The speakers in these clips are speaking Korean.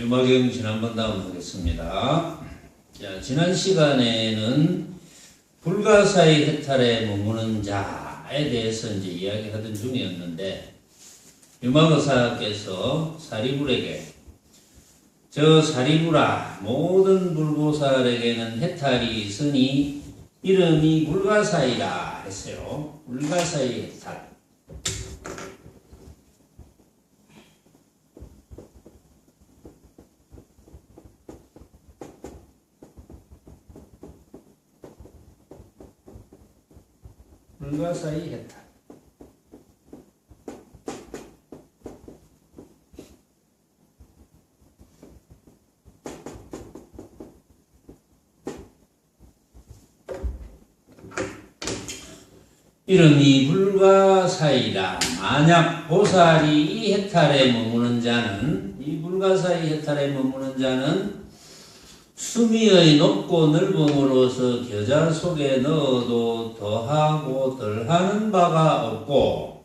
유마경 지난번 다음 하겠습니다. 자, 지난 시간에는 불가사의 해탈에 머무는 자에 대해서 이제 이야기하던 중이었는데, 유마거사께서 사리불에게 저 사리불아, 모든 불보살에게는 해탈이 있으니 이름이 불가사이라 했어요. 불가사의 해탈. 불가사의 해탈. 이름이 불가사이라. 만약 보살이 이 해탈에 머무는 자는, 이 불가사의 해탈에 머무는 자는 수미의 높고 넓음으로서 겨자 속에 넣어도 더하고 덜하는 바가 없고,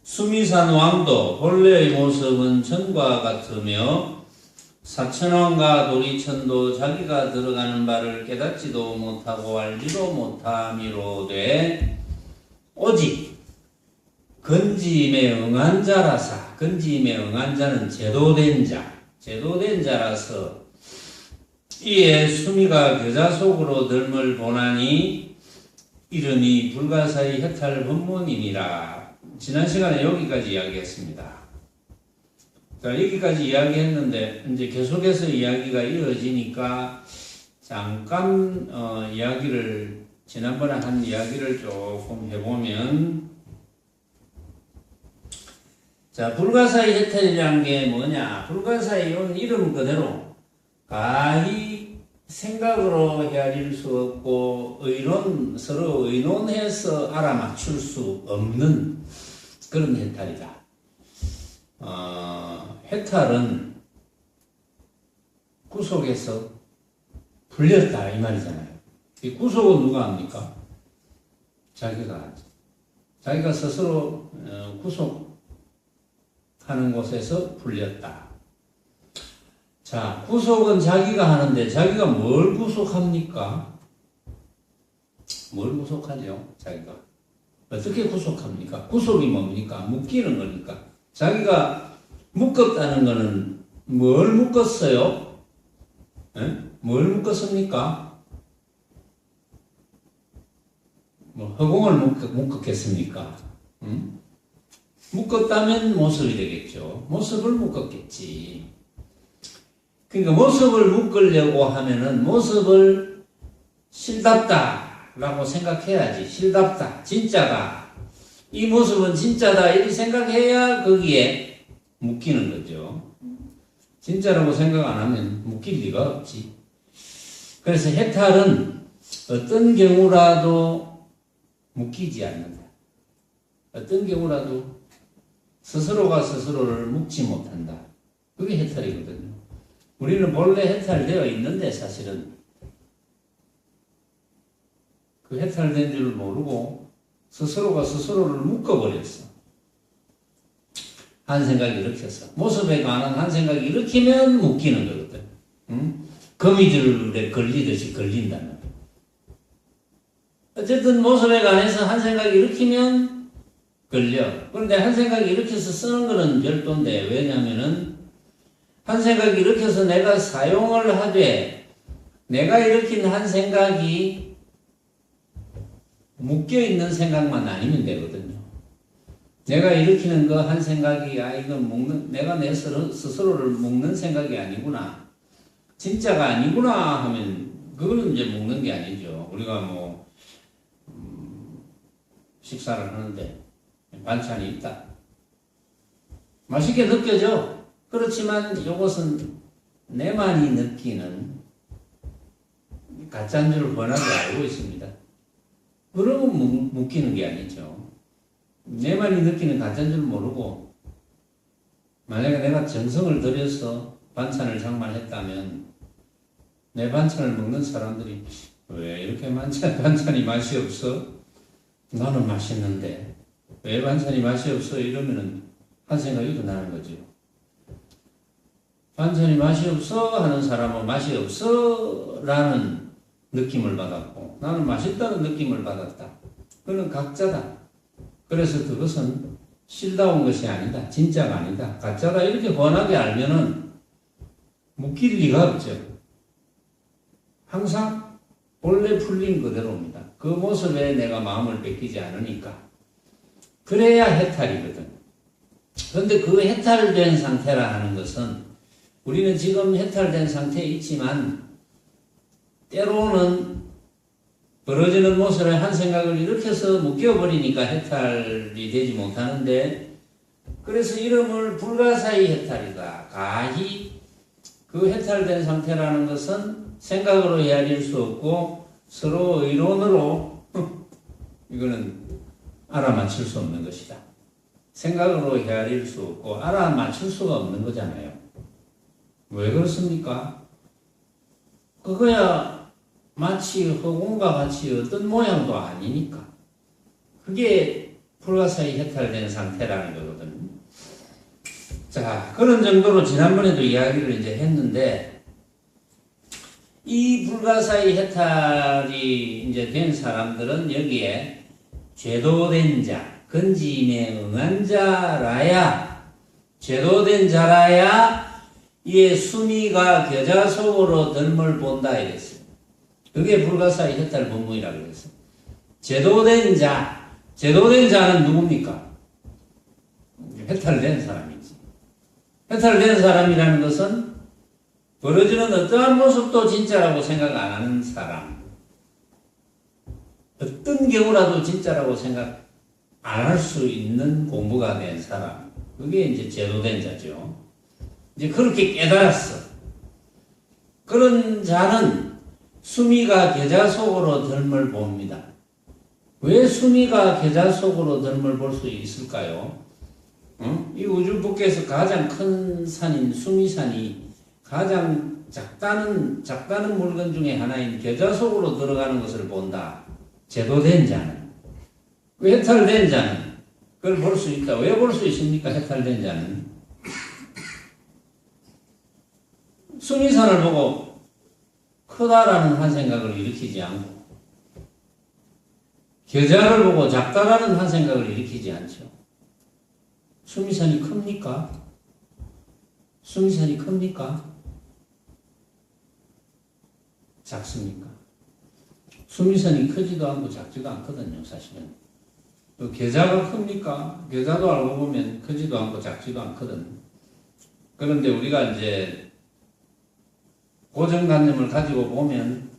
수미산 왕도 본래의 모습은 전과 같으며 사천왕과 도리천도 자기가 들어가는 바를 깨닫지도 못하고 알지도 못함이로되, 오직 건짐에 응한 자라사. 건짐에 응한 자는 제도된 자, 제도된 자라서 이에 수미가 겨자 속으로 덜물 보나니 이름이 불가사의 해탈 법문이니라. 지난 시간에 여기까지 이야기했습니다. 자, 여기까지 이야기했는데 이제 계속해서 이야기가 이어지니까 잠깐 이야기를, 지난번에 한 이야기를 조금 해보면, 자, 불가사의 해탈이라는 게 뭐냐? 불가사의 이름 그대로 가히 생각으로 헤아릴 수 없고 서로 의논해서 알아맞출 수 없는 그런 해탈이다. 해탈은 구속에서 풀렸다 이 말이잖아요. 이 구속은 누가 합니까? 자기가 하죠. 자기가 스스로 구속하는 곳에서 풀렸다. 자, 구속은 자기가 하는데 자기가 뭘 구속합니까? 뭘 구속하죠? 자기가 어떻게 구속합니까? 구속이 뭡니까? 묶이는 거니까. 자기가 묶었다는 거는 뭘 묶었어요? 에? 뭘 묶었습니까? 뭐 허공을 묶었겠습니까? 응? 묶었다면 모습이 되겠죠. 모습을 묶었겠지. 그러니까 모습을 묶으려고 하면은 모습을 실답다라고 생각해야지. 실답다, 진짜다. 이 모습은 진짜다 이렇게 생각해야 거기에 묶이는 거죠. 진짜라고 생각 안 하면 묶일 리가 없지. 그래서 해탈은 어떤 경우라도 묶이지 않는다. 어떤 경우라도 스스로가 스스로를 묶지 못한다. 그게 해탈이거든요. 우리는 본래 해탈되어 있는데 사실은 그 해탈된 줄 모르고 스스로가 스스로를 묶어버렸어. 한 생각이 일으켜서. 모습에 관한 한 생각이 일으키면 묶이는 거거든. 응? 거미줄에 걸리듯이 걸린다면. 어쨌든 모습에 관해서 한 생각이 일으키면 걸려. 그런데 한 생각이 일으켜서 쓰는 거는 별도인데, 왜냐면은 한 생각이 일으켜서 내가 사용을 하되 내가 일으킨 한 생각이 묶여있는 생각만 아니면 되거든요. 내가 일으키는 그 한 생각이 이건 내가 내 스스로를 묶는 생각이 아니구나, 진짜가 아니구나 하면 그거는 이제 묶는 게 아니죠. 우리가 뭐 식사를 하는데 반찬이 있다. 맛있게 느껴져. 그렇지만 이것은 내만이 느끼는 가짜인 줄 뻔하게 알고 있습니다. 그러면 묶이는 게 아니죠. 내만이 느끼는 가짜인 줄 모르고 만약에 내가 정성을 들여서 반찬을 장만했다면 내 반찬을 먹는 사람들이 왜 이렇게 반찬이 맛이 없어? 나는 맛있는데 왜 반찬이 맛이 없어? 이러면은 한 생각이 일어나는 거죠. 반찬이 맛이 없어 하는 사람은 맛이 없어 라는 느낌을 받았고 나는 맛있다는 느낌을 받았다. 그는 각자다. 그래서 그것은 실다운 것이 아니다. 진짜가 아니다. 가짜다. 이렇게 훤하게 알면은 묶일 리가 없죠. 항상 본래 풀린 그대로입니다. 그 모습에 내가 마음을 뺏기지 않으니까. 그래야 해탈이거든. 그런데 그 해탈된 상태라 하는 것은 우리는 지금 해탈된 상태에 있지만 때로는 벌어지는 모습에 한 생각을 일으켜서 묶여버리니까 해탈이 되지 못하는데 그래서 이름을 불가사의 해탈이다. 가히 그 해탈된 상태라는 것은 생각으로 헤아릴 수 없고 서로 의론으로 이거는 알아맞힐 수 없는 것이다. 생각으로 헤아릴 수 없고 알아맞힐 수가 없는 거잖아요. 왜 그렇습니까? 그거야 마치 허공과 같이 어떤 모양도 아니니까. 그게 불가사의 해탈된 상태라는 거거든요. 자, 그런 정도로 지난번에도 이야기를 이제 했는데, 이 불가사의 해탈이 이제 된 사람들은 여기에 제도된 자, 건짐에 응한 자라야, 제도된 자라야 이에 수미가 겨자 속으로 덜물 본다 이랬어요. 그게 불가사의 해탈 본문이라고 그랬어요. 제도된 자, 제도된 자는 누굽니까? 해탈된 사람이지. 해탈된 사람이라는 것은 벌어지는 어떠한 모습도 진짜라고 생각 안 하는 사람. 어떤 경우라도 진짜라고 생각 안 할 수 있는 공부가 된 사람. 그게 이제 제도된 자죠. 이제 그렇게 깨달았어. 그런 자는 수미가 겨자 속으로 덜물 봅니다. 왜 수미가 겨자 속으로 덜물 볼 수 있을까요? 이 우주 밖에서 가장 큰 산인 수미산이 가장 작다는 물건 중에 하나인 겨자 속으로 들어가는 것을 본다. 제도된 자는. 그 해탈된 자는 그걸 볼 수 있다. 왜 볼 수 있습니까? 해탈된 자는. 수미산을 보고 크다라는 한 생각을 일으키지 않고 겨자를 보고 작다라는 한 생각을 일으키지 않죠. 수미산이 큽니까? 수미산이 큽니까? 작습니까? 수미산이 크지도 않고 작지도 않거든요, 사실은. 겨자가 큽니까? 겨자도 알고 보면 크지도 않고 작지도 않거든. 그런데 우리가 이제 고정관념을 가지고 보면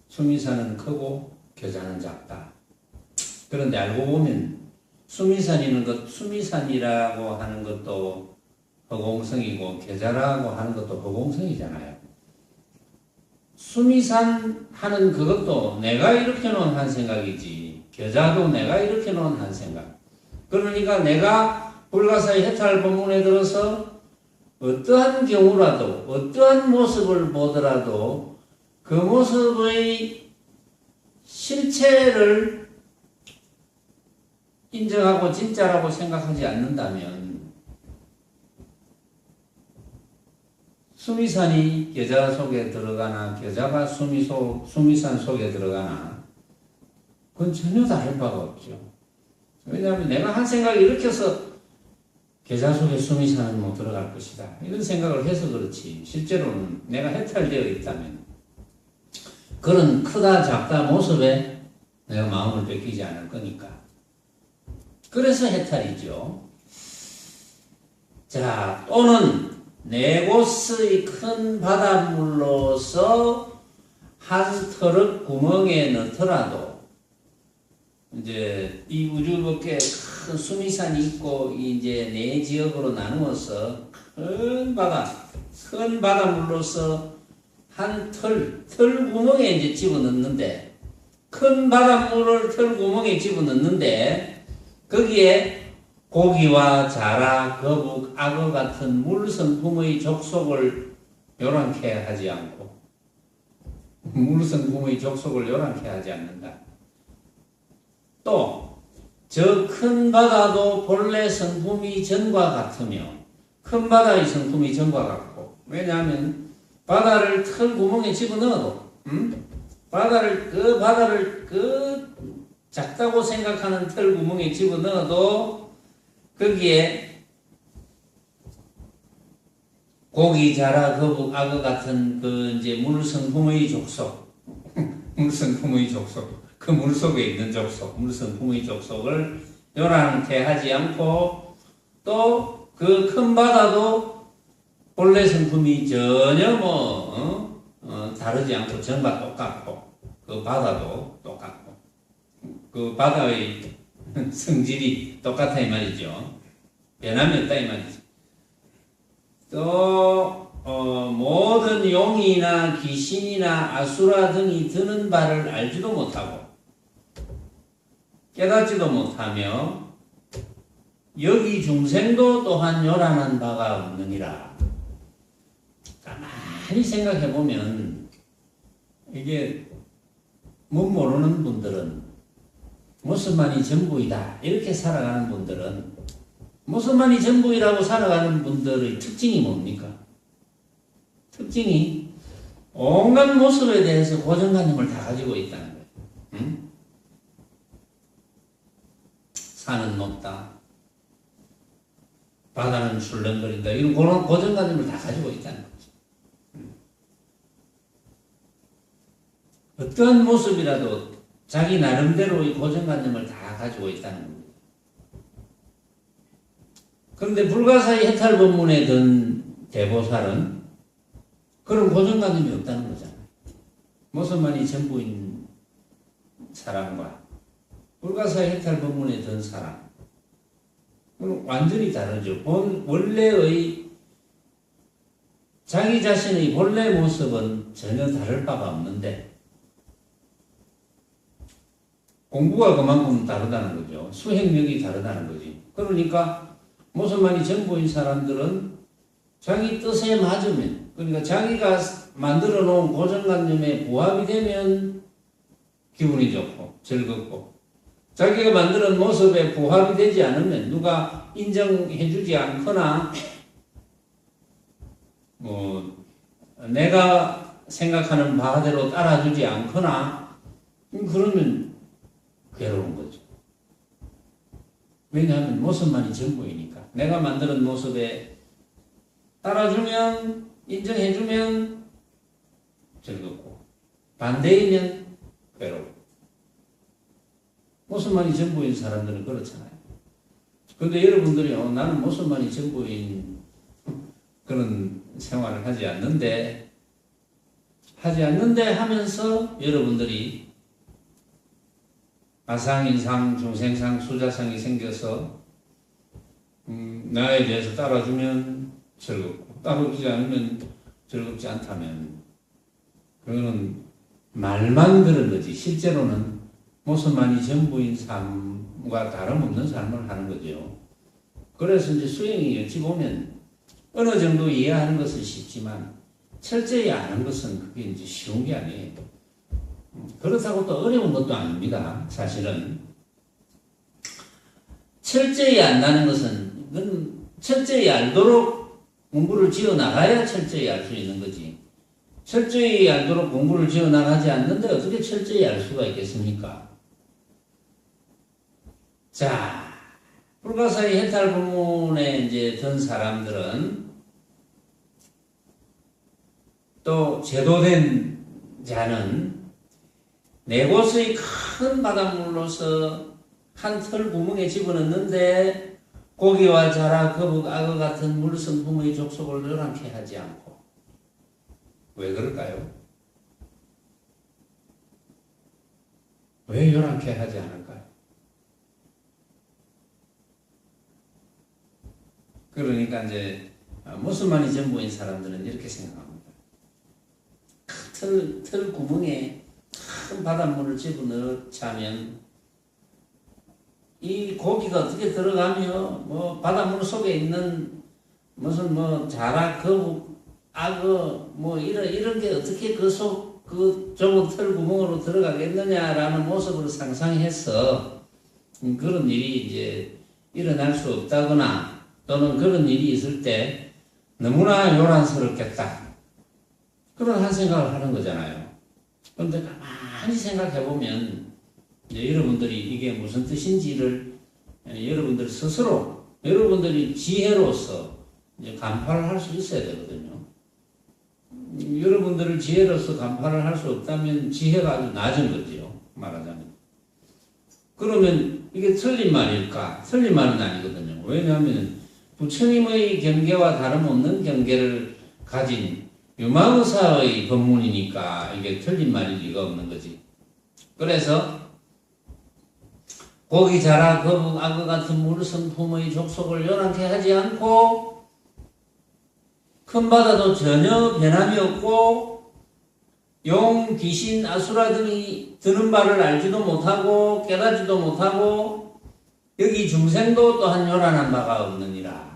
수미산은 크고 겨자는 작다. 그런데 알고 보면 수미산이라고 하는 것도 허공성이고 겨자라고 하는 것도 허공성이잖아요. 수미산 하는 그것도 내가 일으켜 놓은 한 생각이지 겨자도 내가 일으켜 놓은 한 생각. 그러니까 내가 불가사의 해탈 본문에 들어서 어떠한 경우라도 어떠한 모습을 보더라도 그 모습의 실체를 인정하고 진짜라고 생각하지 않는다면 수미산이 겨자 속에 들어가나 겨자가 수미산 속에 들어가나 그건 전혀 다를 바가 없죠. 왜냐하면 내가 한 생각을 일으켜서 겨자 속에 수미산은 못 들어갈 것이다. 이런 생각을 해서 그렇지. 실제로는 내가 해탈되어 있다면 그런 크다 작다 모습에 내가 마음을 뺏기지 않을 거니까. 그래서 해탈이죠. 자, 또는 네 곳의 큰 바닷물로서 한 터럭 구멍에 넣더라도 이제 이 우주 밖에 큰 수미산이 있고 이제 네 지역으로 나누어서 큰 바닷물로서 한 털 구멍에 이제 집어넣는데 큰 바닷물을 털 구멍에 집어넣는데 거기에 고기와 자라, 거북, 악어 같은 물성품의 족속을 요란케 하지 않고, 물성품의 족속을 요란케 하지 않는다. 또 저 큰 바다도 본래 성품이 전과 같으며, 큰 바다의 성품이 전과 같고, 왜냐하면 바다를 털 구멍에 집어넣어도 바다를 작다고 생각하는 털 구멍에 집어넣어도 거기에 고기, 자라, 거북, 악어 같은 이제 물성품의 족속, 물성품의 족속, 그 물속에 있는 족속, 물성품의 족속을 요란케 하지 않고, 또 그 큰 바다도 본래 성품이 전혀 다르지 않고 전과 똑같고, 그 바다도 똑같고, 그 바다의 성질이 똑같아 이 말이죠. 변함이 없다 이 말이죠. 또 모든 용이나 귀신이나 아수라 등이 드는 바를 알지도 못하고 깨닫지도 못하며 여기 중생도 또한 요란한 바가 없느니라. 가만히 생각해보면 이게 못 모르는 분들은 모습만이 전부이다 이렇게 살아가는 분들은 모습만이 전부이라고 살아가는 분들의 특징이 뭡니까? 특징이 온갖 모습에 대해서 고정관념을 다 가지고 있다는 거예요. 응? 산은 높다, 바다는 출렁거린다, 이런 그런 고정관념을 다 가지고 있다는 거죠. 어떤 모습이라도 자기 나름대로의 고정관념을 다 가지고 있다는 겁니다. 그런데 불가사의 해탈법문에 든 대보살은 그런 고정관념이 없다는 거잖아요. 모습만이 전부인 사람과 불가사의 해탈법문에 든 사람, 완전히 다르죠. 원래의 자기 자신의 본래 모습은 전혀 다를 바가 없는데 공부가 그만큼 다르다는 거죠. 수행력이 다르다는 거지. 그러니까 모습만이 전부인 사람들은 자기 뜻에 맞으면, 그러니까 자기가 만들어 놓은 고정관념에 부합이 되면 기분이 좋고 즐겁고, 자기가 만드는 모습에 부합이 되지 않으면, 누가 인정해 주지 않거나 내가 생각하는 바대로 따라주지 않거나 그러면 괴로운 거죠. 왜냐하면 모습만이 전부이니까. 내가 만드는 모습에 따라주면, 인정해주면 즐겁고, 반대이면 괴롭고. 모습만이 전부인 사람들은 그렇잖아요. 그런데 여러분들이 나는 모습만이 전부인 그런 생활을 하지 않는데 하면서 여러분들이 아상인상, 중생상, 수자상이 생겨서 나에 대해서 따라주면 즐겁고 따라주지 않으면 즐겁지 않다면 그거는 말만 그런 거지 실제로는 모습만이 전부인 삶과 다름없는 삶을 하는 거죠. 그래서 이제 수행이 어찌 보면 어느 정도 이해하는 것은 쉽지만 철저히 아는 것은 그게 이제 쉬운 게 아니에요. 그렇다고 또 어려운 것도 아닙니다. 사실은 철저히 안다는 것은 그건 철저히 알도록 공부를 지어 나가야 철저히 알 수 있는 거지. 철저히 알도록 공부를 지어 나가지 않는데 어떻게 철저히 알 수가 있겠습니까? 자, 불가사의 해탈법문에 이제 든 사람들은 또 제도된 자는 네 곳의 큰 바닷물로서 한 털 구멍에 집어넣는데 고기와 자라, 거북, 악어 같은 물성품의 족속을 요란케 하지 않고. 왜 그럴까요? 왜 요란케 하지 않을까요? 그러니까 이제 모습만이 전부인 사람들은 이렇게 생각합니다. 털 구멍에 큰 바닷물을 집어넣자면 이 고기가 어떻게 들어가며 뭐 바닷물 속에 있는 무슨 뭐 자락, 거북, 악어 뭐 이런 게 어떻게 그 좁은 털 구멍으로 들어가겠느냐라는 모습을 상상해서 그런 일이 이제 일어날 수 없다거나 또는 그런 일이 있을 때 너무나 요란스럽겠다. 그런 한 생각을 하는 거잖아요. 그런데 가만히 생각해보면 이제 여러분들이 이게 무슨 뜻인지를 여러분들 스스로 여러분들이 지혜로서 이제 간파를 할 수 있어야 되거든요. 여러분들을 지혜로서 간파를 할 수 없다면 지혜가 아주 낮은 거지요. 말하자면. 그러면 이게 틀린 말일까? 틀린 말은 아니거든요. 왜냐하면 부처님의 경계와 다름없는 경계를 가진 유마의사의 법문이니까 이게 틀린 말일 리가 없는 거지. 그래서 고기 자라 거북 악어 같은 물성품의 족속을 요란케 하지 않고 큰 바다도 전혀 변함이 없고 용, 귀신, 아수라 등이 드는 바를 알지도 못하고 깨닫지도 못하고 여기 중생도 또한 요란한 바가 없느니라.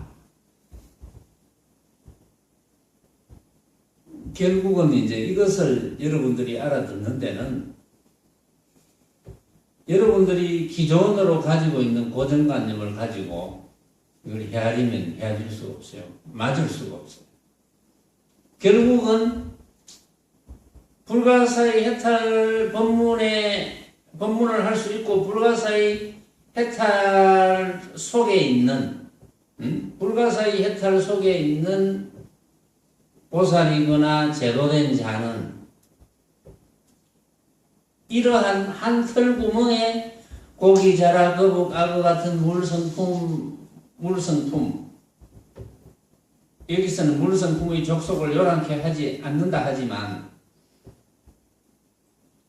결국은 이제 이것을 여러분들이 알아듣는 데는 여러분들이 기존으로 가지고 있는 고정관념을 가지고 이걸 헤아리면 헤아릴 수가 없어요. 맞을 수가 없어요. 결국은 불가사의 해탈 법문을 할 수 있고 불가사의 해탈 속에 있는 불가사의 해탈 속에 있는 보살이거나 제도된 자는 이러한 한 털구멍에 고기, 자라, 거북, 악어 같은 물성품 여기서는 물성품의 족속을 요란케 하지 않는다 하지만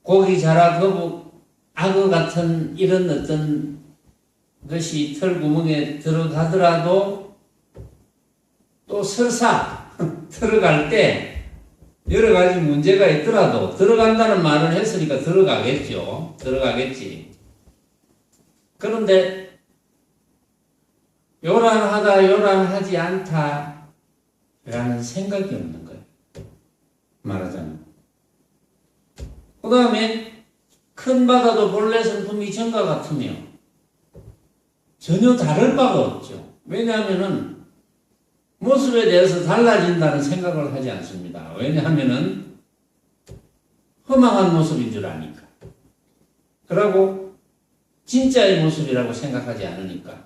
고기, 자라, 거북, 악어 같은 이런 어떤 것이 털구멍에 들어가더라도 또 설사 들어갈 때 여러 가지 문제가 있더라도 들어간다는 말을 했으니까 들어가겠죠. 들어가겠지. 그런데 요란하다, 요란하지 않다 라는 생각이 없는 거예요. 말하자면. 그 다음에 큰 바다도 본래 성품이 전과 같으며 전혀 다를 바가 없죠. 왜냐하면은 모습에 대해서 달라진다는 생각을 하지 않습니다. 왜냐하면은 허망한 모습인 줄 아니까. 그러고 진짜의 모습이라고 생각하지 않으니까.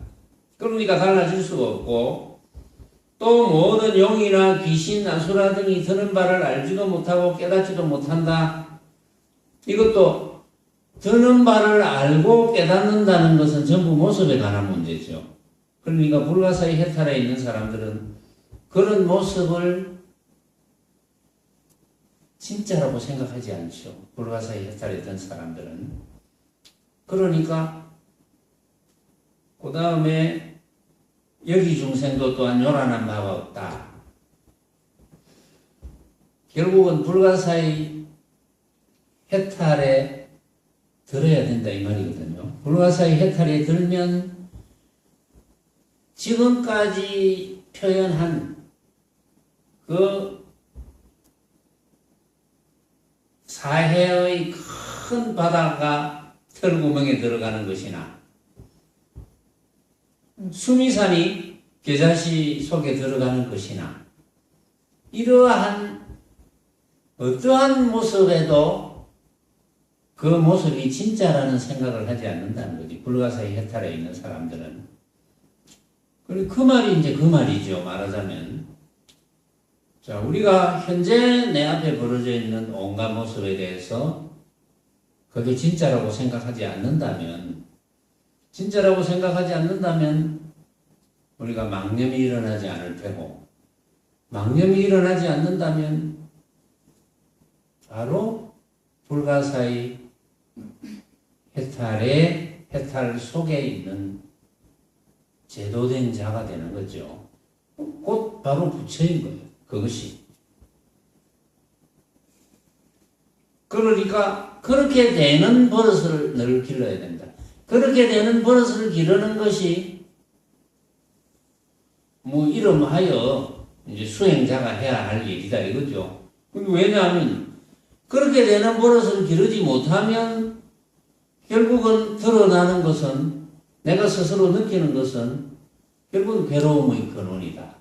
그러니까 달라질 수가 없고 또 모든 용이나 귀신, 아수라 등이 드는 바를 알지도 못하고 깨닫지도 못한다. 이것도 드는 바를 알고 깨닫는다는 것은 전부 모습에 관한 문제죠. 그러니까 불가사의 해탈에 있는 사람들은 그런 모습을 진짜라고 생각하지 않죠. 불가사의 해탈에 있던 사람들은. 그러니까 그 다음에 여기 중생도 또한 요란한 바가 없다. 결국은 불가사의 해탈에 들어야 된다 이 말이거든요. 불가사의 해탈에 들면 지금까지 표현한 그 사해의 큰 바다가 털구멍에 들어가는 것이나 수미산이 계자시 속에 들어가는 것이나 이러한 어떠한 모습에도 그 모습이 진짜라는 생각을 하지 않는다는 거지. 불가사의 해탈에 있는 사람들은. 그리고 그 말이 이제 그 말이죠. 말하자면 자, 우리가 현재 내 앞에 벌어져 있는 온갖 모습에 대해서 그게 진짜라고 생각하지 않는다면 우리가 망념이 일어나지 않을 테고 망념이 일어나지 않는다면 바로 불가사의 해탈 속에 있는 제도된 자가 되는 거죠. 곧 바로 부처인 거예요. 그것이. 그러니까 그렇게 되는 버릇을 늘 길러야 된다. 그렇게 되는 버릇을 기르는 것이 뭐 이름하여 이제 수행자가 해야 할 일이다 이거죠. 왜냐하면 그렇게 되는 버릇을 기르지 못하면 결국은 드러나는 것은 내가 스스로 느끼는 것은 결국은 괴로움의 근원이다.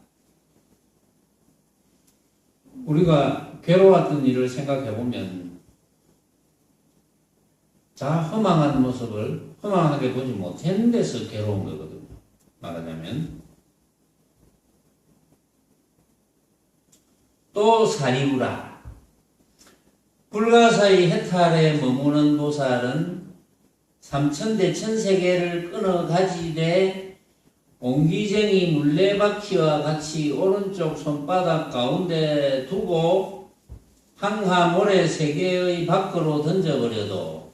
우리가 괴로웠던 일을 생각해 보면 허망한 모습을 허망하게 보지 못했는 데서 괴로운 거거든요. 말하자면 또 사리우라. 불가사의 해탈에 머무는 보살은 삼천대천세계를 끊어 가지되 옹기쟁이 물레바퀴와 같이 오른쪽 손바닥 가운데 두고 항하모래 세계의 밖으로 던져버려도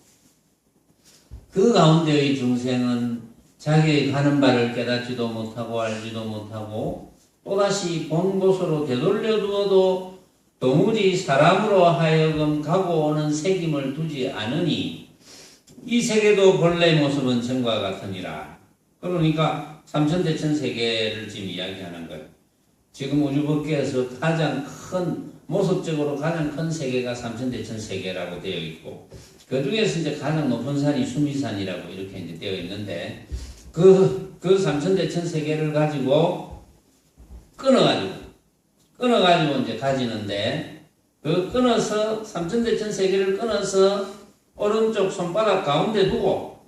그 가운데의 중생은 자기의 가는 바를 깨닫지도 못하고 알지도 못하고 또다시 본 곳으로 되돌려 두어도 도무지 사람으로 하여금 가고 오는 새김을 두지 않으니 이 세계도 본래 모습은 전과 같으니라. 그러니까 삼천대천 세계를 지금 이야기하는 거예요. 지금 우주법계에서 가장 큰 모습적으로 가장 큰 세계가 삼천대천 세계라고 되어 있고 그 중에서 이제 가장 높은 산이 수미산이라고 이렇게 이제 되어 있는데 그 삼천대천 세계를 가지고 끊어가지고 이제 가지는데 끊어서 삼천대천 세계를 끊어서 오른쪽 손바닥 가운데 두고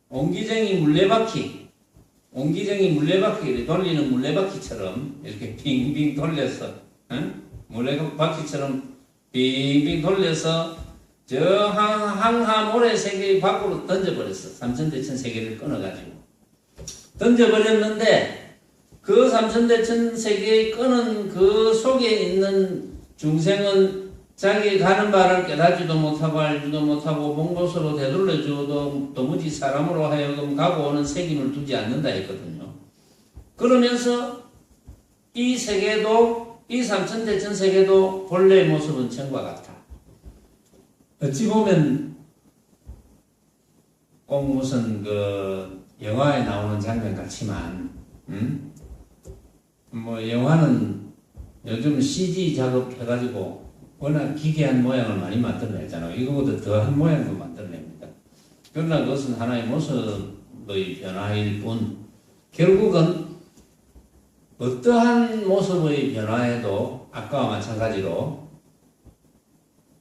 옹기쟁이 물레바퀴 돌리는 물레바퀴처럼 이렇게 빙빙 돌려서 물레바퀴처럼 빙빙 돌려서 저 항하모래 세계 밖으로 던져버렸어. 삼천대천 세계를 끊어가지고 던져버렸는데 그 삼천대천 세계에 끄는 그 속에 있는 중생은 자기 가는 바를 깨닫지도 못하고 알지도 못하고 본 곳으로 되돌려 주어도 도무지 사람으로 하여금 가고 오는 책임을 두지 않는다 했거든요. 그러면서 이 세계도 이 삼천대천 세계도 본래의 모습은 전과 같아. 어찌 보면 꼭 무슨 그 영화에 나오는 장면 같지만 뭐 영화는 요즘 CG 작업해가지고 워낙 기괴한 모양을 많이 만들어내잖아요. 이거보다 더한 모양도 만들어냅니다. 그러나 그것은 하나의 모습의 변화일 뿐 결국은 어떠한 모습의 변화에도 아까와 마찬가지로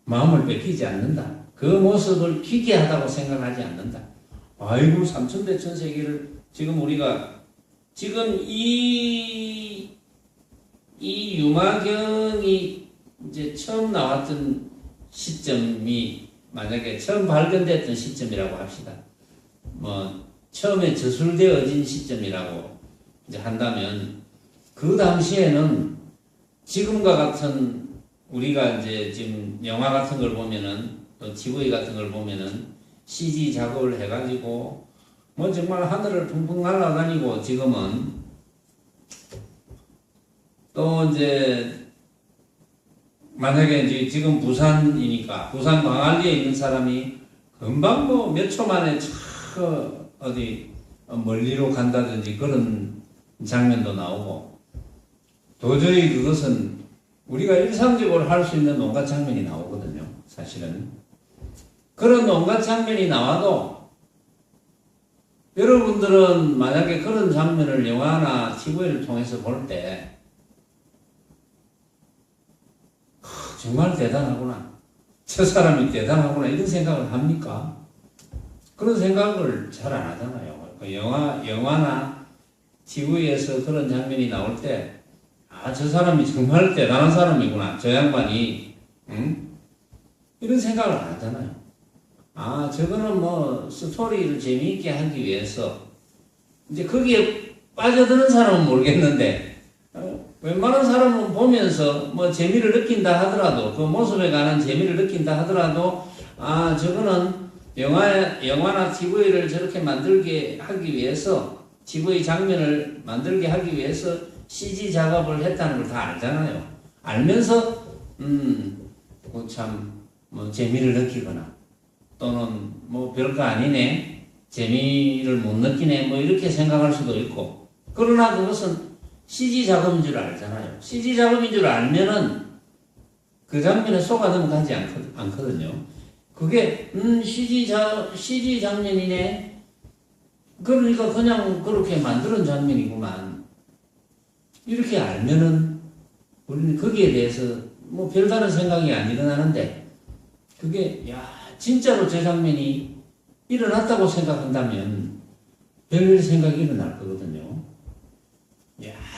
마음을 뺏기지 않는다. 그 모습을 기괴하다고 생각하지 않는다. 아이고 삼천대천 세계를 지금 우리가 지금 이 유마경이 이제 처음 나왔던 시점이 만약에 처음 발견됐던 시점이라고 합시다. 뭐 처음에 저술되어진 시점이라고 이제 한다면 그 당시에는 지금과 같은 우리가 이제 지금 영화 같은 걸 보면은 또 TV 같은 걸 보면은 CG 작업을 해가지고 뭐 정말 하늘을 붕붕 날아다니고 지금은 또 이제 만약에 이제 지금 부산이니까 부산 광안리에 있는 사람이 금방 뭐 몇 초 만에 어디 멀리로 간다든지 그런 장면도 나오고 도저히 그것은 우리가 일상적으로 할 수 있는 온갖 장면이 나오거든요. 사실은 그런 온갖 장면이 나와도 여러분들은 만약에 그런 장면을 영화나 TV를 통해서 볼 때 정말 대단하구나. 저 사람이 대단하구나. 이런 생각을 합니까? 그런 생각을 잘 안 하잖아요. 영화나 TV에서 그런 장면이 나올 때, 저 사람이 정말 대단한 사람이구나. 저 양반이, 이런 생각을 안 하잖아요. 저거는 뭐, 스토리를 재미있게 하기 위해서, 이제 거기에 빠져드는 사람은 모르겠는데, 웬만한 사람은 보면서 뭐 재미를 느낀다 하더라도 그 모습에 관한 재미를 느낀다 하더라도 저거는 영화나 TV를 저렇게 만들게 하기 위해서 TV 장면을 만들게 하기 위해서 CG 작업을 했다는 걸 다 알잖아요. 알면서 참 뭐 재미를 느끼거나 또는 뭐 별거 아니네 재미를 못 느끼네 뭐 이렇게 생각할 수도 있고, 그러나 그것은 CG 작업인 줄 알잖아요. CG 작업인 줄 알면은 그 장면에 속아 넘어가지 않거든요. 그게 CG 장면이네, 그러니까 그냥 그렇게 만드는 장면이구만, 이렇게 알면은 우리는 거기에 대해서 뭐 별다른 생각이 안 일어나는데, 그게 진짜로 저 장면이 일어났다고 생각한다면 별 생각이 일어날 거거든요.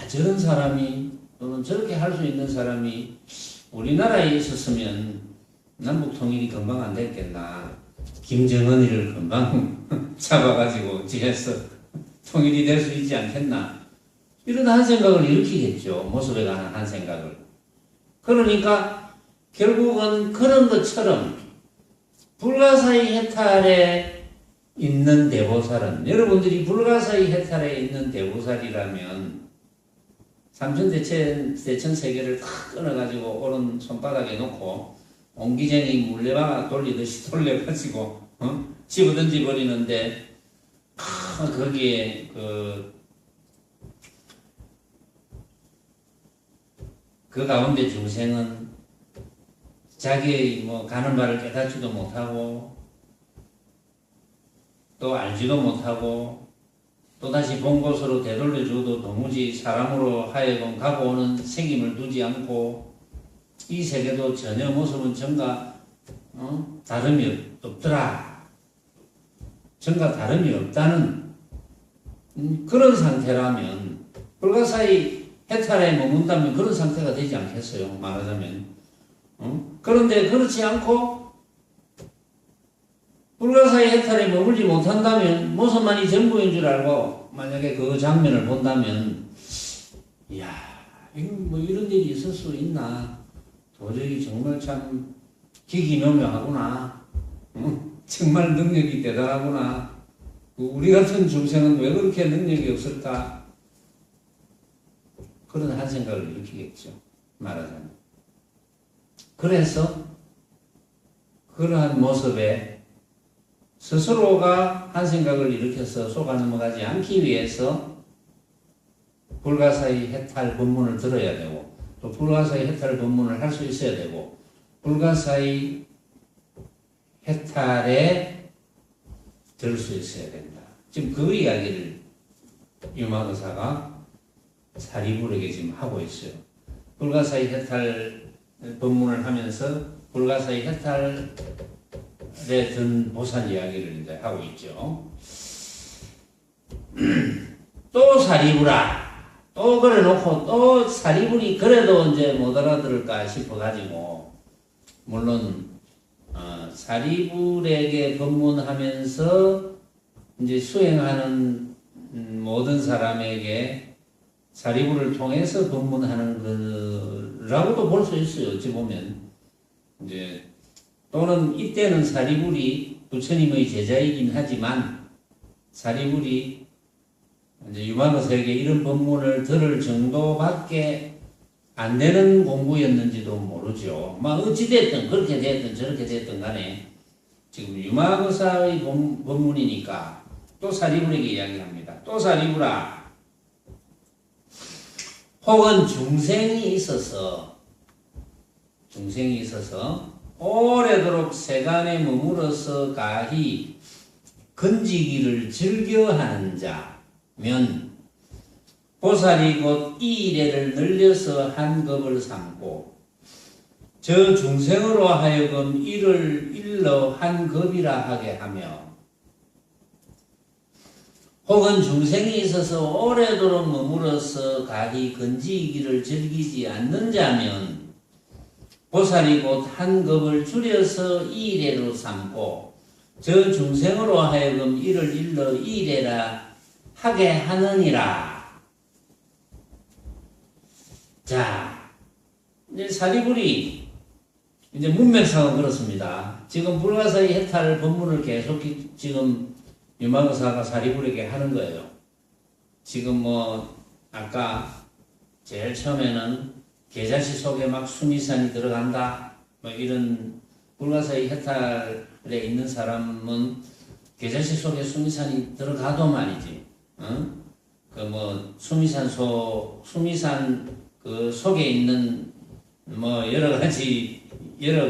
저런 사람이, 또는 저렇게 할 수 있는 사람이 우리나라에 있었으면 남북 통일이 금방 안 됐겠나, 김정은이를 금방 잡아가지고 지해서 통일이 될 수 있지 않겠나, 이런 한 생각을 일으키겠죠. 모습에 관한 한 생각을. 그러니까 결국은 그런 것처럼 불가사의 해탈에 있는 대보살은, 여러분들이 불가사의 해탈에 있는 대보살이라면 삼천대천 세계를 탁 끊어가지고 오른 손바닥에 놓고 옹기쟁이 물레방아 돌리듯이 돌려가지고 집어던지 버리는데, 거기에 그 가운데 중생은 자기의 가는 바를 깨닫지도 못하고 또 알지도 못하고 또다시 본 곳으로 되돌려줘도 도무지 사람으로 하여금 가고 오는 생김을 두지 않고, 이 세계도 전혀 모습은 전과 다름이 없더라, 전과 다름이 없다는 그런 상태라면, 불가사의 해탈에 머문다면 그런 상태가 되지 않겠어요, 말하자면. 그런데 그렇지 않고 불가사의 해탈에 머물지 못한다면, 모습만이 전부인 줄 알고 만약에 그 장면을 본다면, 이거 이런 일이 있을 수 있나, 도저히 정말 참 기기묘묘하구나, 정말 능력이 대단하구나, 우리 같은 중생은 왜 그렇게 능력이 없을까, 그런 한 생각을 일으키겠죠, 말하자면. 그래서 그러한 모습에 스스로가 한 생각을 일으켜서 속아 넘어가지 않기 위해서 불가사의 해탈 법문을 들어야 되고, 또 불가사의 해탈 법문을 할 수 있어야 되고, 불가사의 해탈에 들 수 있어야 된다. 지금 그 이야기를 유마의사가 사리불에게 지금 하고 있어요. 불가사의 해탈 법문을 하면서 불가사의 해탈에 든 보살 이야기를 이제 하고 있죠. 또 사리불아, 또 그래 놓고 또 사리불이 그래도 이제 못 알아들을까 싶어가지고, 물론 사리불에게 법문하면서 이제 수행하는 모든 사람에게 사리불을 통해서 법문하는 거라고도 볼 수 있어요. 어찌 보면 이제, 또는 이때는 사리불이 부처님의 제자이긴 하지만 사리불이 이제 유마의사에게 이런 법문을 들을 정도밖에 안 되는 공부였는지도 모르죠. 어찌됐든 그렇게 됐든 저렇게 됐든 간에 지금 유마의사의 법문이니까 또 사리불에게 이야기합니다. 또 사리불아, 혹은 중생이 있어서 오래도록 세간에 머물어서 가히 건지기를 즐겨하는 자면 보살이 곧 이 이래를 늘려서 한 겁을 삼고 저 중생으로 하여금 이를 일러 한 겁이라 하게 하며, 혹은 중생이 있어서 오래도록 머물어서 가히 건지기를 즐기지 않는 자면 보살이 곧 한 겁을 줄여서 이래로 삼고 저 중생으로 하여금 이를 일러 이래라 하게 하느니라. 자, 이제 사리불이 이제 문맥상은 그렇습니다. 지금 불가사의 해탈 법문을 계속 지금 유마의사가 사리불에게 하는 거예요. 지금 아까 제일 처음에는 계자시 속에 막 수미산이 들어간다, 이런 불가사의 해탈에 있는 사람은 계절시 속에 수미산이 들어가도 말이지. 수미산 그 속에 있는 여러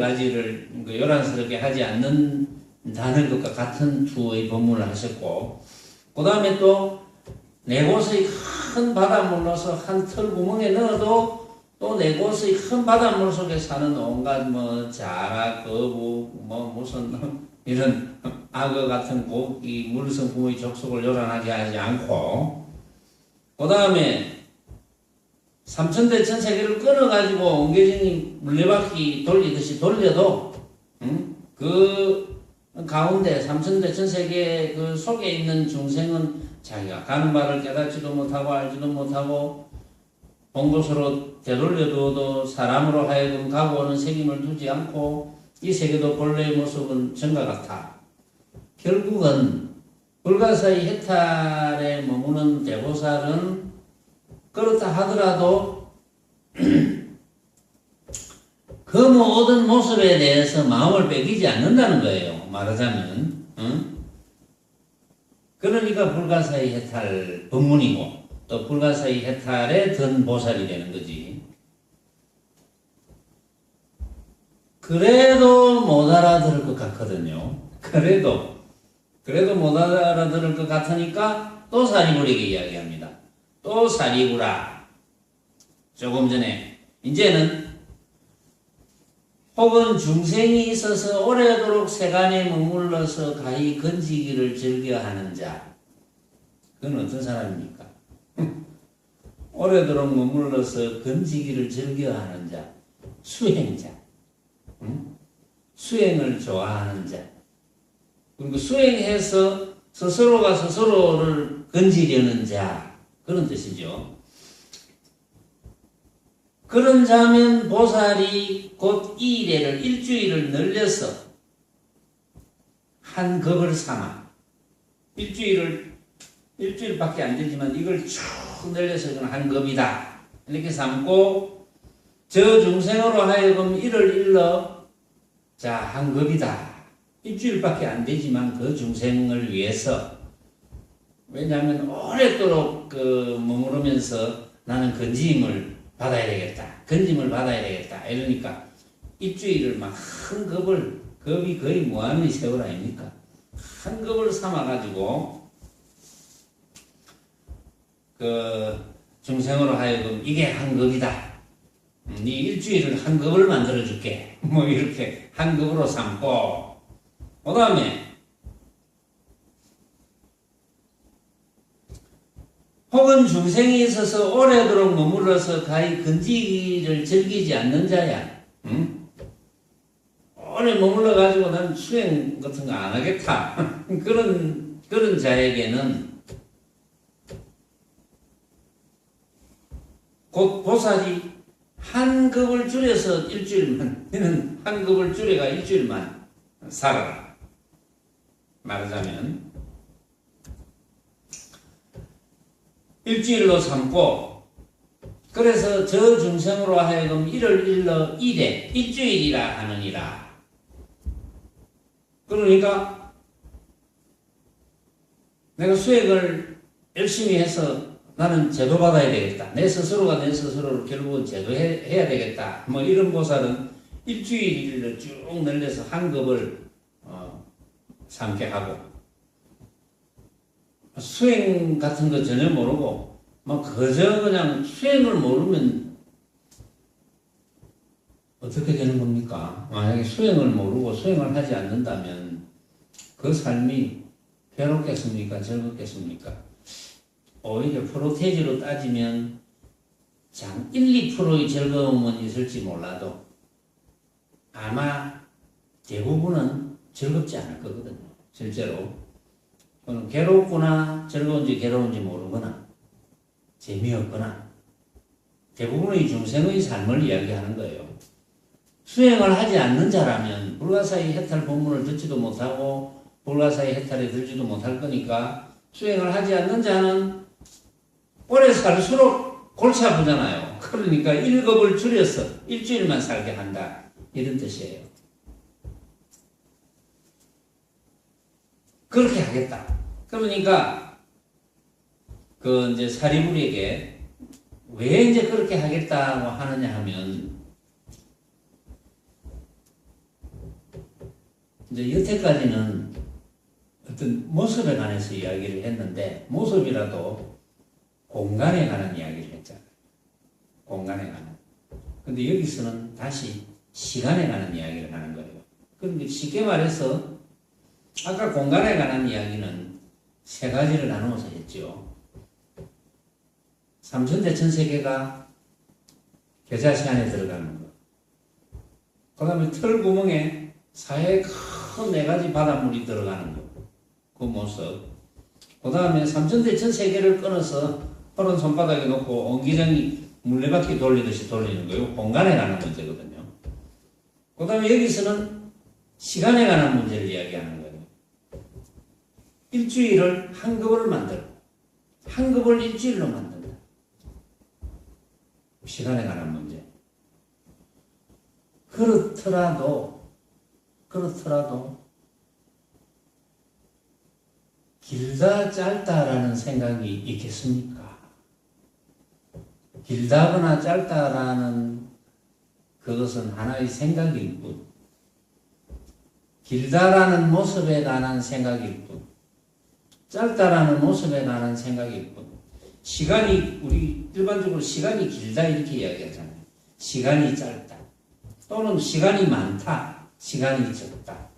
가지를 요란스럽게 하지 않는다는 것과 같은 투의 법문을 하셨고, 그 다음에 또 네 곳의 큰 바닷물로서 한 털 구멍에 넣어도 또 네 곳의 큰 바닷물 속에 사는 온갖 자라, 거북, 무슨 이런 악어 같은 고기, 물성품의 족속을 요란하게 하지 않고, 그 다음에 삼천대 천세계를 끊어가지고 옹개진이 물레바퀴 돌리듯이 돌려도, 그 가운데 삼천대 천세계 그 속에 있는 중생은 자기가 가는 바를 깨닫지도 못하고 알지도 못하고 본 곳으로 되돌려두어도 사람으로 하여금 가고 오는 책임을 두지 않고 이 세계도 본래의 모습은 전과 같아. 결국은 불가사의 해탈에 머무는 대보살은 그렇다 하더라도 그 모든 모습에 대해서 마음을 빼기지 않는다는 거예요. 말하자면. 그러니까 불가사의 해탈 법문이고 또 불가사의 해탈에 든 보살이 되는 거지. 그래도 못 알아들을 것 같거든요. 그래도 못 알아들을 것 같으니까 또 사리부리게 이야기합니다. 또 사리부라. 조금 전에 이제는 혹은 중생이 있어서 오래도록 세간에 머물러서 가히 건지기를 즐겨하는 자. 그건 어떤 사람입니까? 오래도록 머물러서 건지기를 즐겨하는 자. 수행자. 수행을 좋아하는 자. 그리고 수행해서 스스로가 스스로를 건지려는 자. 그런 뜻이죠. 그런 자면 보살이 곧 이일에를 일주일을 늘려서 한 겁을 삼아 일주일밖에 안 되지만 이걸 쭉 늘려서 이건 한 겁이다 이렇게 삼고 저 중생으로 하여금 이를 일러 자 한 겁이다 일주일밖에 안 되지만 그 중생을 위해서 왜냐하면 오랫도록 머무르면서 나는 건짐을 받아야 되겠다. 이러니까 일주일을 막 한 겁이 거의 무한의 세월 아닙니까? 한 겁을 삼아가지고 그 중생으로 하여금 이게 한 겁이다. 네 일주일을 한 겁을 만들어줄게. 이렇게 한 겁으로 삼고 그 다음에 혹은 중생이 있어서 오래도록 머물러서 가히 건지기를 즐기지 않는 자야. 오래 머물러가지고 난 수행 같은 거 안 하겠다. 그런 자에게는 곧 보살이 한 급을 줄여서 일주일만, 너는 한 급을 줄여가 일주일만 살아라. 말하자면 일주일로 삼고 그래서 저 중생으로 하여금 이를 일러 일에 일주일이라 하느니라. 그러니까 내가 수행을 열심히 해서 나는 제도받아야 되겠다. 내 스스로가 내 스스로를 결국은 제도해야 되겠다. 이런 보살은 일주일을 쭉 늘려서 한 급을 삼게 하고 수행 같은 거 전혀 모르고 그저 그냥 수행을 모르면 어떻게 되는 겁니까? 만약에 수행을 모르고 수행을 하지 않는다면 그 삶이 괴롭겠습니까? 즐겁겠습니까? 오히려 프로테이지로 따지면 1, 2%의 즐거움은 있을지 몰라도 아마 대부분은 즐겁지 않을 거거든요. 실제로 괴롭거나 즐거운지 괴로운지 모르거나 재미없거나 대부분의 중생의 삶을 이야기하는 거예요. 수행을 하지 않는 자라면 불가사의 해탈 법문을 듣지도 못하고 불가사의 해탈에 들지도 못할 거니까 수행을 하지 않는 자는 오래 살수록 골치 아프잖아요. 그러니까 1급을 줄여서 일주일만 살게 한다. 이런 뜻이에요. 그렇게 하겠다. 그러니까 그 이제 사리불에게 왜 이제 그렇게 하겠다고 하느냐 하면 이제 여태까지는 어떤 모습에 관해서 이야기를 했는데 모습이라도 공간에 관한 이야기를 했잖아요. 공간에 관한. 근데 여기서는 다시 시간에 관한 이야기를 하는 거예요. 그런데 쉽게 말해서 아까 공간에 관한 이야기는 세 가지를 나누어서 했죠. 삼천대천세계가 계자시 안에 들어가는 것. 그 다음에 털구멍에 사이에 큰 네 가지 바닷물이 들어가는 것. 그 모습. 그 다음에 삼천대천세계를 끊어서 푸른 손바닥에 놓고 옹기장이 물레바퀴 돌리듯이 돌리는 거예요. 공간에 관한 문제거든요. 그 다음에 여기서는 시간에 관한 문제를 이야기하는 거예요. 일주일을 한 급을 만들고 한 급을 일주일로 만든다. 시간에 관한 문제. 그렇더라도 길다 짧다라는 생각이 있겠습니까? 길다거나 짧다라는 그것은 하나의 생각일 뿐, 길다라는 모습에 관한 생각일 뿐, 짧다라는 모습에 관한 생각일 뿐, 시간이, 우리 일반적으로 시간이 길다 이렇게 이야기하잖아요. 시간이 짧다. 또는 시간이 많다. 시간이 적다.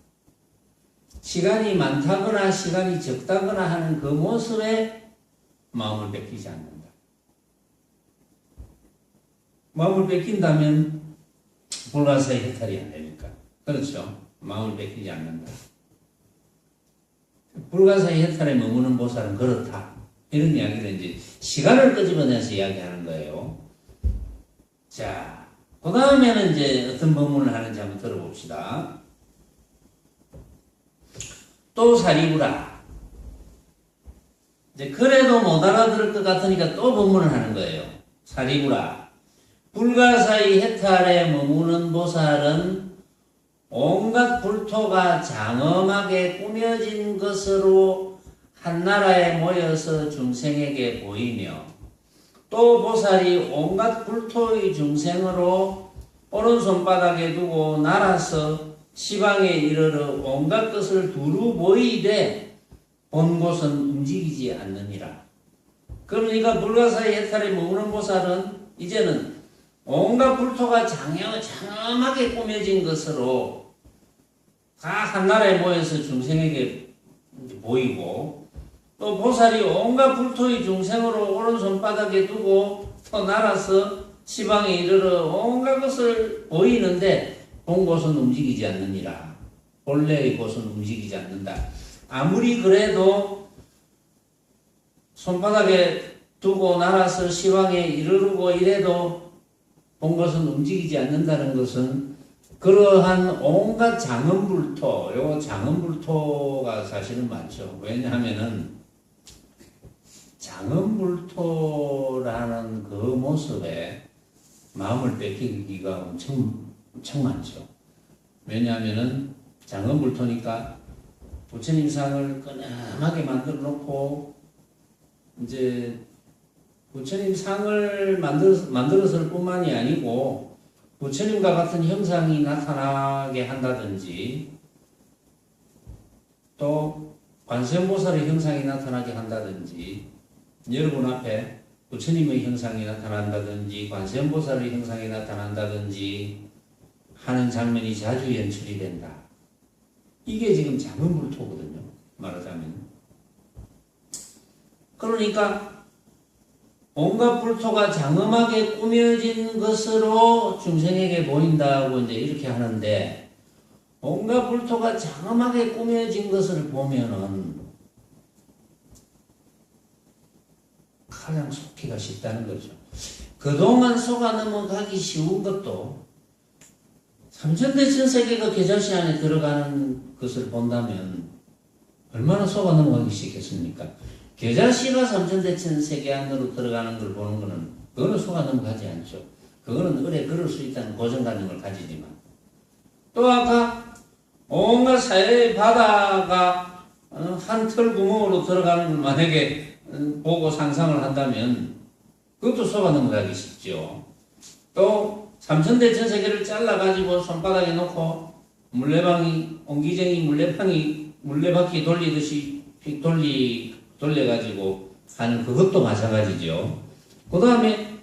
시간이 많다거나 시간이 적다거나 하는 그 모습에 마음을 뺏기지 않는다. 마음을 뺏긴다면 불가사의 해탈이 안 되니까. 그렇죠? 마음을 뺏기지 않는다. 불가사의 해탈에 머무는 보살은 그렇다. 이런 이야기를 이제 시간을 끄집어내서 이야기하는 거예요. 자, 그 다음에는 이제 어떤 법문을 하는지 한번 들어봅시다. 또 사리부라. 이제 그래도 못 알아들을 것 같으니까 또 법문을 하는 거예요. 사리부라. 불가사의 해탈에 머무는 보살은 온갖 불토가 장엄하게 꾸며진 것으로 한나라에 모여서 중생에게 보이며 또 보살이 온갖 불토의 중생으로 오른손바닥에 두고 날아서 시방에 이르러 온갖 것을 두루 보이되 본 곳은 움직이지 않느니라. 그러니까 불가사의 해탈에 머무는 보살은 이제는 온갖 불토가 장엄하게 꾸며진 것으로 다 한나라에 모여서 중생에게 보이고 또 보살이 온갖 불토의 중생으로 오른손바닥에 두고 또 날아서 시방에 이르러 온갖 것을 보이는데 본 곳은 움직이지 않느니라. 본래의 곳은 움직이지 않는다. 아무리 그래도 손바닥에 두고 날아서 시방에 이르르고 이래도 본 것은 움직이지 않는다는 것은 그러한 온갖 장엄불토, 요 장엄불토가 사실은 많죠. 왜냐하면은 장엄불토라는 그 모습에 마음을 뺏기기가 엄청 많죠. 왜냐하면은 장엄불토니까 부처님 상을 끈함하게 만들어 놓고 이제 부처님 상을 만들었을 뿐만이 아니고 부처님과 같은 형상이 나타나게 한다든지 또 관세음보살의 형상이 나타나게 한다든지 여러분 앞에 부처님의 형상이 나타난다든지 관세음보살의 형상이 나타난다든지 하는 장면이 자주 연출이 된다. 이게 지금 장엄불토거든요. 말하자면. 그러니까 온갖 불토가 장엄하게 꾸며진 것으로 중생에게 보인다고 이제 이렇게 하는데 온갖 불토가 장엄하게 꾸며진 것을 보면은 가장 속기가 쉽다는 거죠. 그동안 속아 넘어가기 쉬운 것도 삼천대천세계가 계자시 안에 들어가는 것을 본다면 얼마나 속아 넘어가기 쉽겠습니까? 계자시가 삼천대천세계 안으로 들어가는 걸 보는 거는 그거는 속아 넘어가지 않죠. 그거는 의뢰 그럴 수 있다는 고정관념을 가지지만 또 아까 온갖 사회의 바다가 한 털 구멍으로 들어가는 걸 만약에 보고 상상을 한다면 그것도 속아 넘어가기 쉽죠. 또 삼천대 전세계를 잘라가지고 손바닥에 놓고 물레방이 옹기쟁이 물레바퀴 돌리듯이 휙 돌려가지고 하는 그것도 마찬가지죠. 그 다음에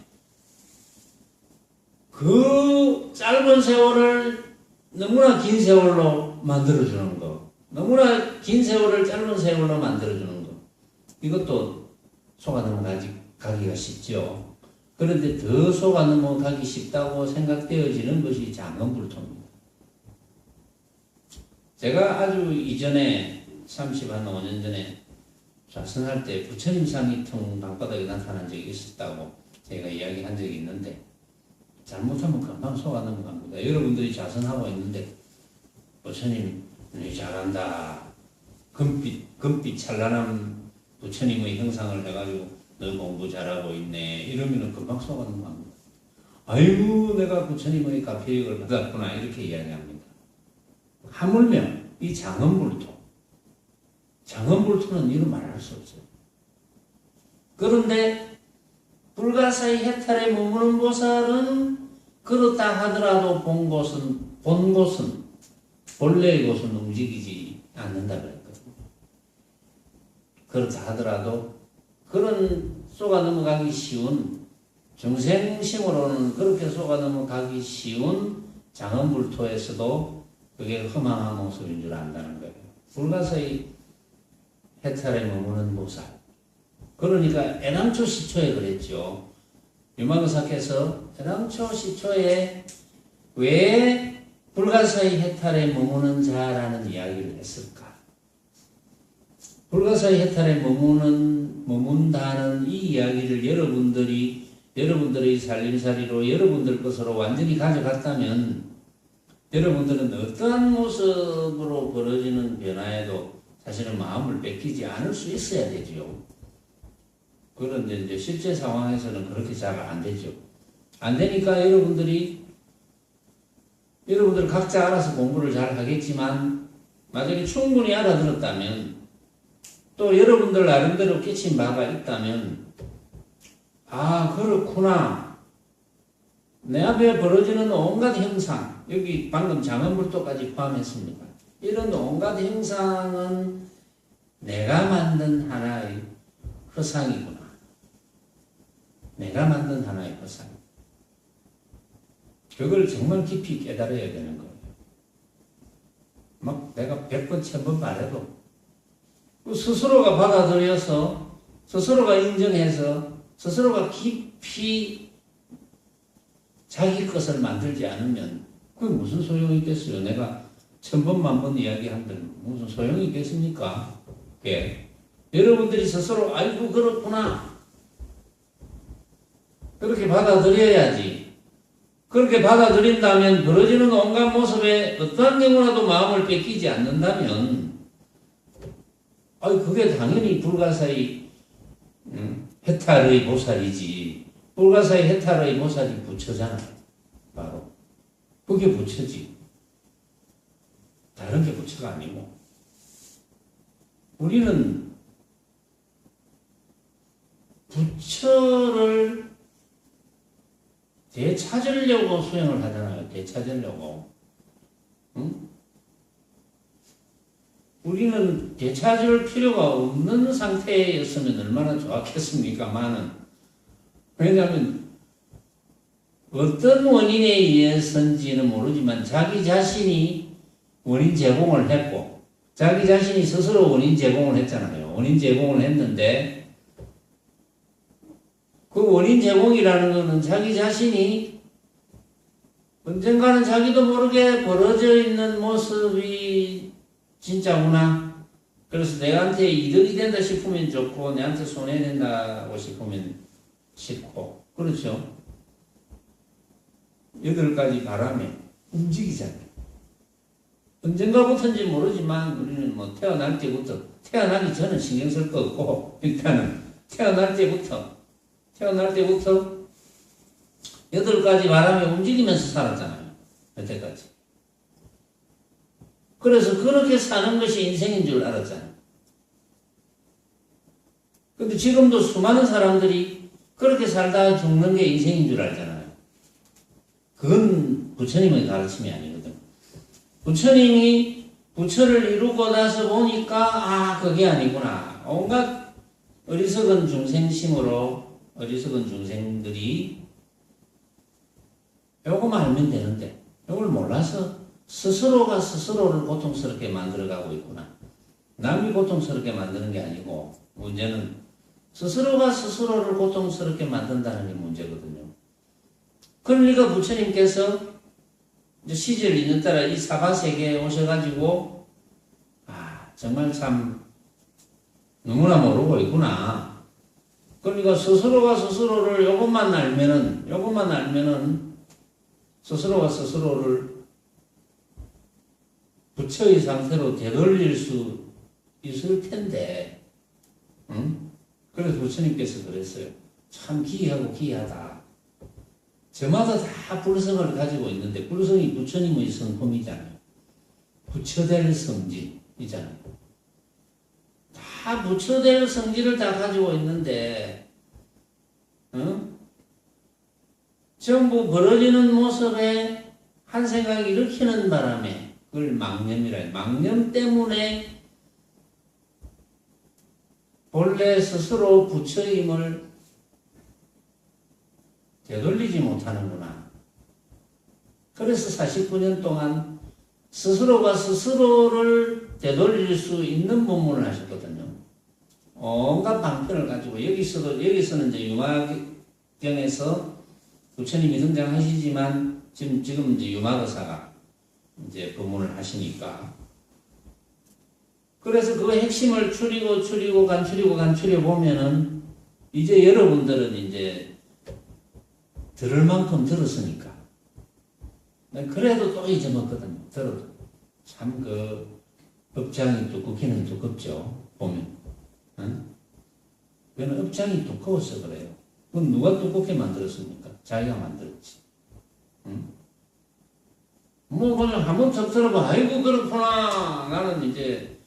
그 짧은 세월을 너무나 긴 세월로 만들어주는 거, 너무나 긴 세월을 짧은 세월로 만들어주는 거, 이것도 속아 넘어가기가 쉽죠. 그런데 더 속아 넘어가기 쉽다고 생각되어지는 것이 장엄불토입니다. 제가 아주 이전에 35년 전에 좌선할 때 부처님 상이 통 방바닥에 나타난 적이 있었다고 제가 이야기한 적이 있는데, 잘못하면 금방 속아 넘어갑니다. 여러분들이 좌선하고 있는데 부처님 잘한다, 금빛 찬란한 부처님의 형상을 해가지고 너 공부 잘하고 있네 이러면 금방 속아 넘어갑니다. 아이고 내가 부처님의 가피력을 받았구나 이렇게 이야기합니다. 하물며 이 장엄불토는 이루 말할 수 없어요. 그런데 불가사의 해탈에 머무는 보살은 그렇다 하더라도 본 곳은 본래의 곳은 움직이지 않는다 그랬거든요. 그렇다 하더라도 그런 속아 넘어가기 쉬운, 중생심으로는 그렇게 속아 넘어가기 쉬운 장엄불토에서도 그게 허망한 모습인 줄 안다는 거예요. 불가사의 해탈에 머무는 보살. 그러니까 애당초 시초에 그랬죠. 유망사께서 애당초 시초에 왜 불가사의 해탈에 머무는 자라는 이야기를 했을까? 불가사의 해탈에 머문다는 이 이야기를 여러분들의 살림살이로 여러분들 것으로 완전히 가져갔다면 여러분들은 어떠한 모습으로 벌어지는 변화에도 사실은 마음을 뺏기지 않을 수 있어야 되죠. 그런데 이제 실제 상황에서는 그렇게 잘 안 되죠. 안 되니까 여러분들 각자 알아서 공부를 잘 하겠지만 만약에 충분히 알아들었다면 또 여러분들 나름대로 끼친 바가 있다면 아 그렇구나. 내 앞에 벌어지는 온갖 형상, 여기 방금 장엄불토까지 포함했습니다. 이런 온갖 형상은 내가 만든 하나의 허상이구나. 내가 만든 하나의 허상. 그걸 정말 깊이 깨달아야 되는 거예요. 막 내가 100번, 1000번 말해도 스스로가 받아들여서 스스로가 인정해서 스스로가 깊이 자기 것을 만들지 않으면 그게 무슨 소용이 있겠어요. 내가 1000번, 10,000번 이야기한다면 무슨 소용이 있겠습니까? 예. 여러분들이 스스로 아이고 그렇구나 그렇게 받아들여야지. 그렇게 받아들인다면 벌어지는 온갖 모습에 어떠한 경우라도 마음을 뺏기지 않는다면 그게 당연히 불가사의 해탈의 보살이지. 불가사의 해탈의 보살이 부처잖아요. 바로 그게 부처지. 다른 게 부처가 아니고. 우리는 부처를 되찾으려고 수행을 하잖아요. 되찾으려고. 응? 우리는 되찾을 필요가 없는 상태였으면 얼마나 좋았겠습니까만은. 왜냐하면 어떤 원인에 의해서인지는 모르지만 자기 자신이 원인 제공을 했고 자기 자신이 스스로 원인 제공을 했잖아요. 원인 제공을 했는데 그 원인 제공이라는 것은 자기 자신이 언젠가는 자기도 모르게 벌어져 있는 모습이 진짜구나. 그래서 내한테 이득이 된다 싶으면 좋고 내한테 손해된다고 싶으면 싫고 그렇죠. 8가지 바람에 움직이잖아요. 언젠가부터인지 모르지만 우리는 태어날 때부터 태어나기 전에 신경 쓸 거 없고 일단은 태어날 때부터 8가지 바람에 움직이면서 살았잖아요. 여태까지. 그래서 그렇게 사는 것이 인생인 줄 알았잖아요. 근데 지금도 수많은 사람들이 그렇게 살다 죽는 게 인생인 줄 알잖아요. 그건 부처님의 가르침이 아니거든. 부처님이 부처를 이루고 나서 보니까 그게 아니구나. 온갖 어리석은 중생심으로 어리석은 중생들이 요거만 알면 되는데 요걸 몰라서 스스로가 스스로를 고통스럽게 만들어가고 있구나. 남이 고통스럽게 만드는 게 아니고 문제는 스스로가 스스로를 고통스럽게 만든다는 게 문제거든요. 그러니까 부처님께서 이제 시절 있는 따라 이 사바세계에 오셔가지고 정말 참 너무나 모르고 있구나. 그러니까 스스로가 스스로를 요것만 알면은 스스로가 스스로를 부처의 상태로 되돌릴 수 있을 텐데, 응? 그래서 부처님께서 그랬어요. 참 기이하고 기이하다. 저마다 다 불성을 가지고 있는데, 불성이 부처님의 성품이잖아요. 부처될 성질이잖아요. 다 부처될 성질을 다 가지고 있는데, 응? 전부 벌어지는 모습에 한 생각 일으키는 바람에, 그걸 망념이라, 망념 때문에 본래 스스로 부처임을 되돌리지 못하는구나. 그래서 49년 동안 스스로가 스스로를 되돌릴 수 있는 법문을 하셨거든요. 온갖 방편을 가지고 여기서는 이제 유마경에서 부처님이 등장하시지만 지금 이제 유마거사가 이제 법문을 하시니까, 그래서 그 핵심을 추리고 간추려 보면은 이제 여러분들은 이제 들을 만큼 들었으니까. 그래도 또 잊어먹거든요. 들어도 참 그 업장이 두껍기는 두껍죠. 보면, 응? 그는 업장이 두꺼워서 그래요. 그건 누가 두껍게 만들었습니까? 자기가 만들었지. 응? 뭐 그냥 한번 척 들어봐. 아이고 그렇구나. 나는 이제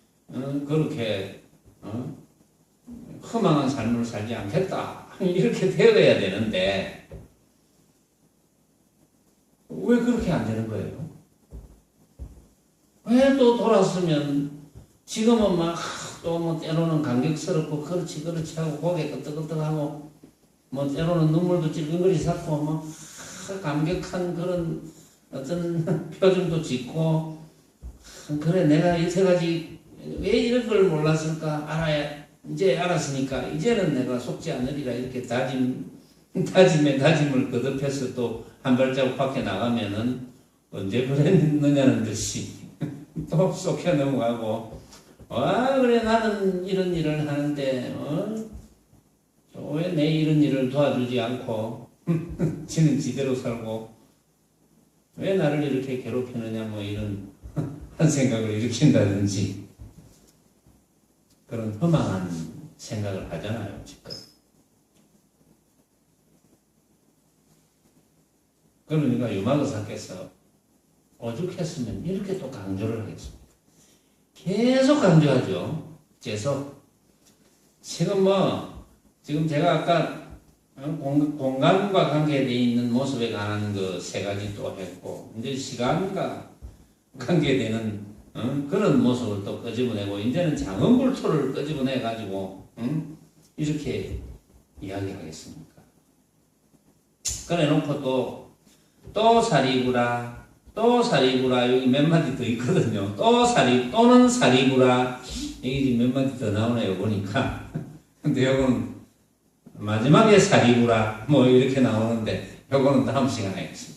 그렇게 허망한 삶을 살지 않겠다. 이렇게 되어야 되는데 왜 그렇게 안 되는 거예요? 왜 또 돌았으면 지금은 막 또 뭐 때로는 감격스럽고 그렇지 하고 고개 끄덕끄덕하고 뭐 때로는 눈물도 찔끔거리 삭고 막 감격한 그런 어떤 표정도 짓고, 그래 내가 이때까지 왜 이런 걸 몰랐을까, 이제 알았으니까 이제는 내가 속지 않으리라, 이렇게 다짐을 거듭해서 또 한 발자국 밖에 나가면은 언제 그랬느냐는 듯이 또 쏙해 넘어가고, 그래 나는 이런 일을 하는데 왜 내 이런 일을 도와주지 않고 지는 지대로 살고 왜 나를 이렇게 괴롭히느냐, 뭐 이런 한 생각을 일으킨다든지 그런 허망한 생각을 하잖아요, 지금. 그러니까 유마거사께서 오죽했으면 이렇게 또 강조를 하겠습니다. 계속 강조하죠. 계속. 지금 제가 아까 공간과 관계되어 있는 모습에 관한 그 세 가지 또 했고, 이제 시간과 관계되는 그런 모습을 또 끄집어내고, 이제는 장엄불토를 끄집어내가지고 이렇게 이야기하겠습니까? 그래 놓고 또 사리부라, 여기 몇 마디 더 있거든요. 또는 사리부라, 여기 몇 마디 더 나오네요, 보니까. 근데 요거는 마지막에 사리부라, 뭐 이렇게 나오는데, 요거는 다음 시간에 하겠습니다.